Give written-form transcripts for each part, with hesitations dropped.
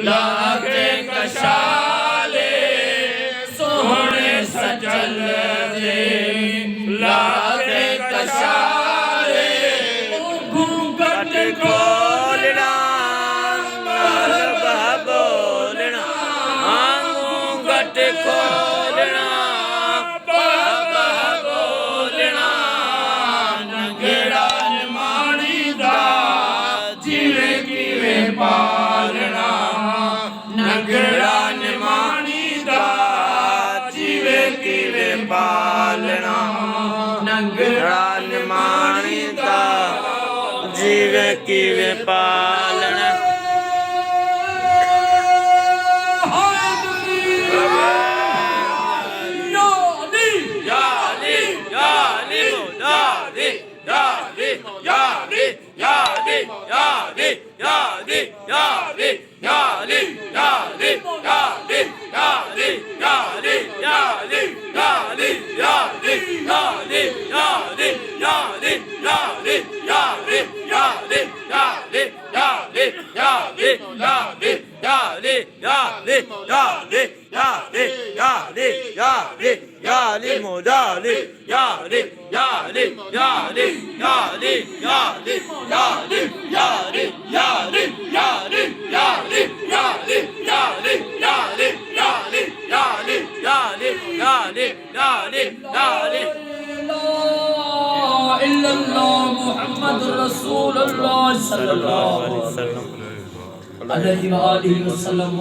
लागे कशाले सोहने सजल दे लागे कशाले घूंघट खोलना मरहबा बोलना घूंघट खोलना बाबा बोलना नंगड़ा निमाणी दा जिवे किवे पालना नंगड़ा निमाणी दा जिवे किवे पालना नंगड़ा निमाणी दा जिवे किवे पालना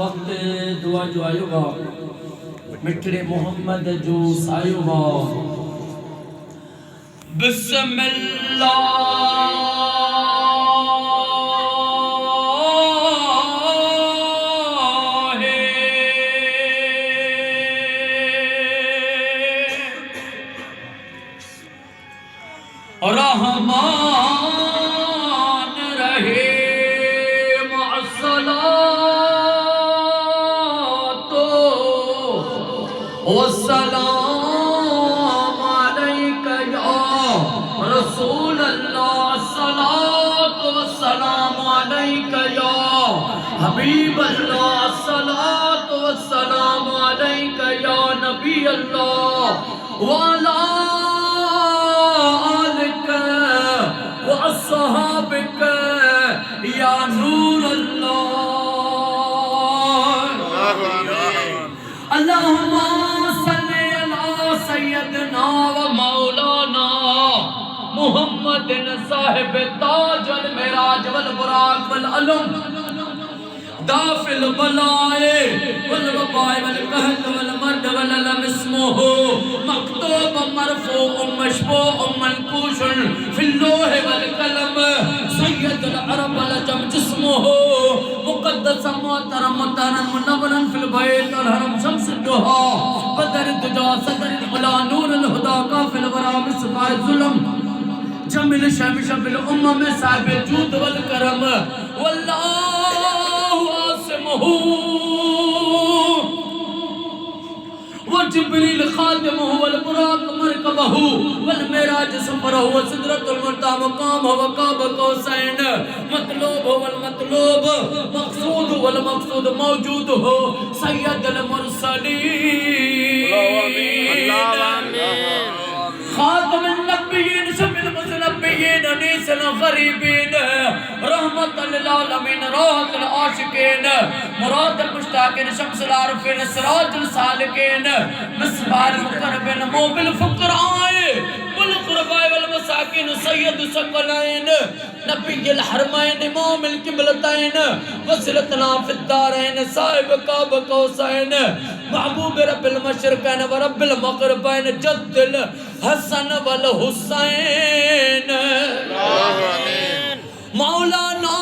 वक्त दुआ जो आयो बा मिठड़े मोहम्मद जो सायो बा बिस्मिल्लाह रहमान रहे वस्सलाम अलैका या रसूल अल्लाह सलातो वस्सलाम अलैका या हबीब अल्लाह सलातो वस्सलाम अलैका या नबी अल्लाह वाला आलिका व अस्हाबिका या नूर अल्लाह अल्लाहुम्मा सैयदना व मौलाना मुहम्मद साहिब ताज वल मिराज वल बुराक वल अलम दाफिल बलाए वल वबाए वल कहत वल मर्द वल लम इसमुहु मक्तूब मरफू मशबू मनकूश फिल लोह वल कलम सैयद अल अरब वल जम जिस्मुहु मुक़द्दस मुहतरम मुतहरम मुनव्वरन फिल बैत अल हरम शम्स दुहा बदर दुजा सदर उला नूर अल हुदा काफिल वरा मिसबाह जुल्म जमिल शमिश बिल उम्म में साहिब जूद वल करम वल्लाहु आसिमुहु व जिब्रील खादिमुहु वल बुराक मरकबहु वल मिराज सफरहु व सिदरतुल मुंतहा मकाम व काब कौसैन मतलूब वल मतलूब मक़सूद वल मक़सूद मौजूद हो सैयदुल मुरसलीन अल्लाह आमीन खातमुन नबिय्यीन शफीउल मुज़नबिय्यीन अनीसुल गरीबीन रहमतुल लिल आलमीन राहतुल आशिकीन मुरादुल मुश्ताकीन शम्सुल आरिफीन सिराजुल सालिकीन मिसबाहुल मुक़र्रबीन मोबिल फ़ुक़राए वल ग़ुरबाए वल मसाकीन सय्यदु सकलैन नबियुल हरमैन इमामुल क़िबलतैन वसिलतना फ़िद दारैन साहिब काब कौसैन महबूब रब्बिल मशरिक़ैन व रब्बिल मग़रिबैन जद्दुल हसन वल हुसैन मौलाना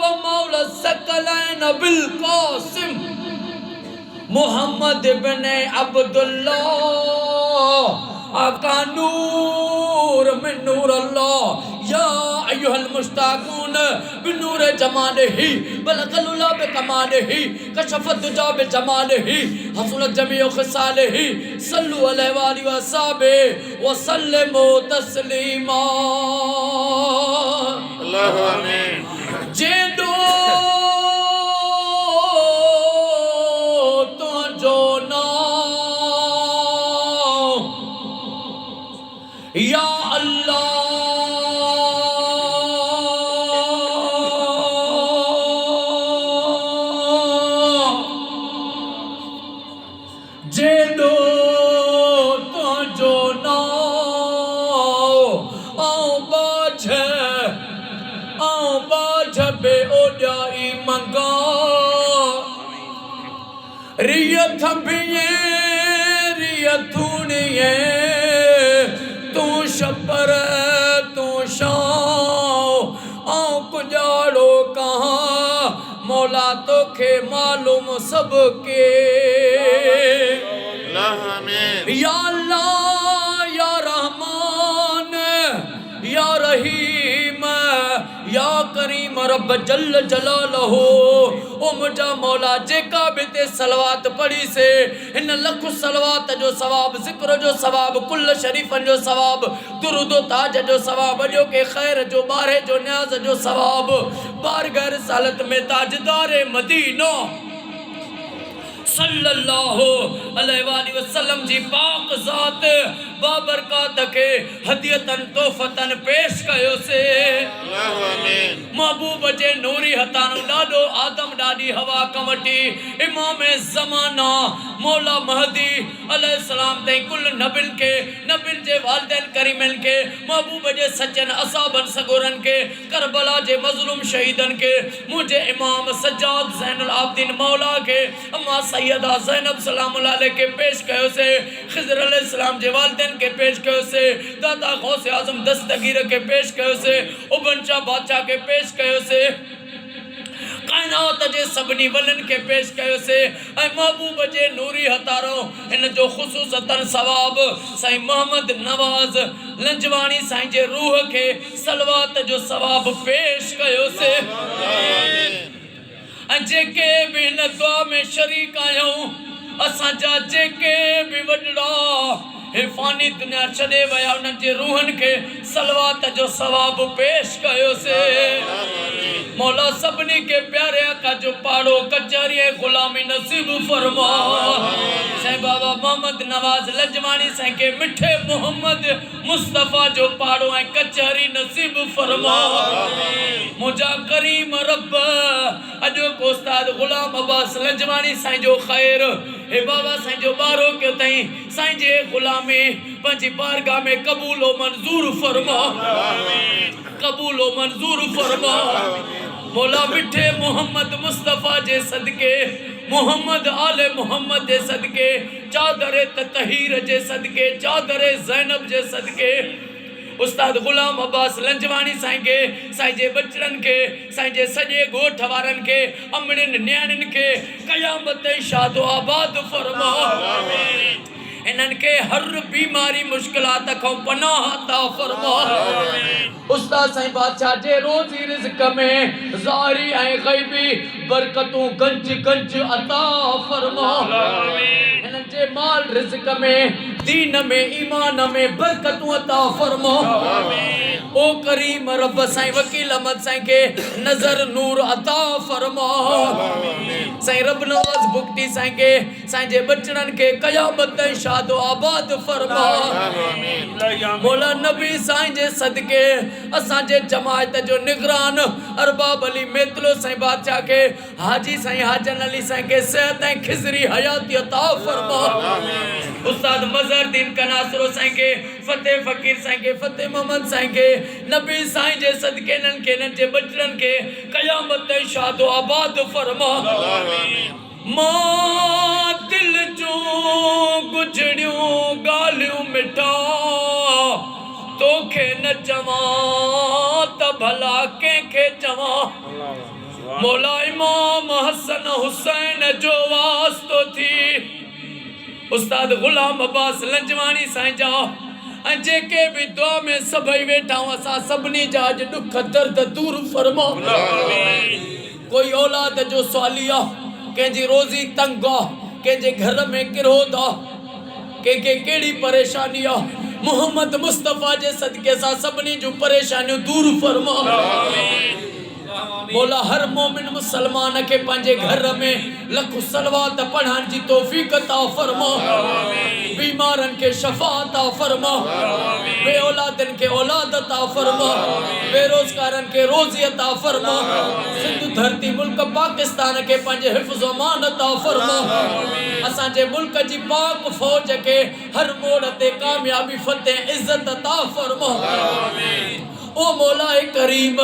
व मौला सकलैन बिल कासिम मुहम्मद इब्न अब्दुल्लाह आका नूर मिन नूर अल्लाह या अय्युहल मुश्ताकून बिनूर जमालिही बलगलुला बिकमालिही कशफत दुजा बिजमालिही हसुलत जमीउ खिसालिही सल्लु अलैहि व आलिहि व सहाबे व सल्लिमु तस्लीमा अल्लाहु आमीन। जेडो जाई मंगा रिया थंबिए रिया थूनिए तू शपर तू शाओ आऊं कुजाड़ो कहाँ मौला तो खे मालूम सबके या अल्लाह या रहमान या रहीम या करीम रब जल जलालहू ओ मुझा मौला जेका भी ते सलवात पढ़ी से इन लख सलवात जो सवाब जिक्र जो सवाब कुल शरीफन जो सवाब दुरूद ताज जो सवाब जो के खैर जो बारे जो न्याज जो सवाब बारगाह रिसालत में ताजदार मदीना सल्लल्लाहु अलैहि वसल्लम जी पाक ज़ात बाबरकात के हदियतन तोहफतन पेश कयो से महबूब जे नूरी हतानो डाडो आदम डाडी हवा कमटी इमाम ज़माना मौला महदी अलैहि सलाम ते कुल नबिन जे वालिदैन करीमन के महबूब जे सच्चन असाबन सगोरन के करबला जे मजलूम शहीदन के मुझे इमाम सज्जाद ज़ैनुल आबिदीन मौला के अम्मा सैयदा ज़ैनब सलामुल्लाह अलैह के पेश कयो से खिज़र अलैहि सलाम जे वालिदैन के पेश कयो से दादा गौसे आजम दस्तगीर के पेश कयो से उबन शाह बादशाह के पेश कयो से कायनात जे सबनी वलन के पेश कयो से ऐ महबूब जे नूरी हतारो इन जो खुसूसतन सवाब साईं मोहम्मद नवाज लंजवानी साईं जे रूह के सलवात जो सवाब पेश कयो से जेके भी हिन दुआ में शरीक आहियूं असां जा जेके भी वॾड़ा हिफानी दुनिया छॾे विया उन्हनि जे रूहनि खे सलवात जो सवाब पेश कयो से मौला सभिनी के प्यारे आका जो पाड़ो कचहरी गुलामी नसीब फरमा साईं बाबा मोहम्मद नवाज लजवानी साईं के मिठे मोहम्मद मुस्तफ़ा जो पाड़ो ऐं कचहरी नसीब फरमा मुझा करीम रब अजो को उस्ताद गुलाम अब्बास लजवानी साईं जो खैर हे बाबा साईं जो बारो क्यों तई साईं जे गुलामी पंजी बारगाह में कबूल व मंजूर फरमा कबूल व मंजूर फरमा मौला मिठे मोहम्मद मुस्तफ़ा जे सदके मोहम्मद आले मोहम्मद जे सदके चादर ततहीर जे सदके चादर ज़ैनब जे सदके उस्ताद गुलाम अब्बास लंजवानी साईं के साईं जे बचड़न के साईं जे सजे गोठ वारन के अमड़िन न्याणिन के कयामत शादो आबाद फरमा इनन के हर बीमारी मुश्किलात को पनाह अता फरमा उस्ताद साईं बादशाह जे रोजी रिज़्क में ज़ाहिरी ऐं ग़ैबी बरकतूं गंज गंज अता फरमा इनन जे माल रिज़्क में दीन में ईमान में बरकतूं अता फरमा ओ करीम रब साईं वकील अहमद साईं के नजर नूर अता फरमा साईं रब नवाज बुकटी साईं के साईं जे बचड़न के कयामत शादो आबाद फरमा मौला नबी साईं जे सदके असां जे जमात जो निगरान अरबाब अली मेतलो साईं बादशाह के हाजी साईं हाजन अली साईं के सेहत ऐं खिज़री हयाती अता फरमा उस्ताद मज़हरुद्दीन कनासरो साईं के फतेह फकीर साईं के फतेह मोहम्मद साईं के नबी साईं जे सदके नन के नन जे बचड़न के कयामत शादो आबाद फरमा मां दिल जो गुजड़ियों गालियों मिठा तोखे न चवा त भला कंहिंखे चवा मौला इमाम हसन हुसैन जो वास्तो थी उस्ताद गुलाम अब्बास लंजवानी साईं जा ऐं जेके भी दुआ में सभई वेठा असां सभिनी जा अॼु दुख दर्द दूर फरमा कोई औलाद जो सवालिया कंहिंजी रोज़ी तंग आहे कंहिंजे घर में किरोध आहे कंहिंखे कहिड़ी परेशानी आहे मोहम्मद मुस्तफ़ा जे सदके सां सभिनी जूं परेशानियूं दूर फरमा मौला हर मोमिन मुसलमान के पंहिंजे घर में लख सलवात पढ़ण जी तौफीक अता फरमा बीमारन के शफा अता फरमा बे औलादन के औलाद अता फरमा बेरोजगारन के रोजी अता फरमा सिंधु धरती मुल्क पाकिस्तान के पंहिंजे हिफ्ज़ अमान अता फरमा असां जे मुल्क जी पाक फौज के हर मोड़ ते कामयाबी फतेह इज्जत अता फरमा ओ मौला करीम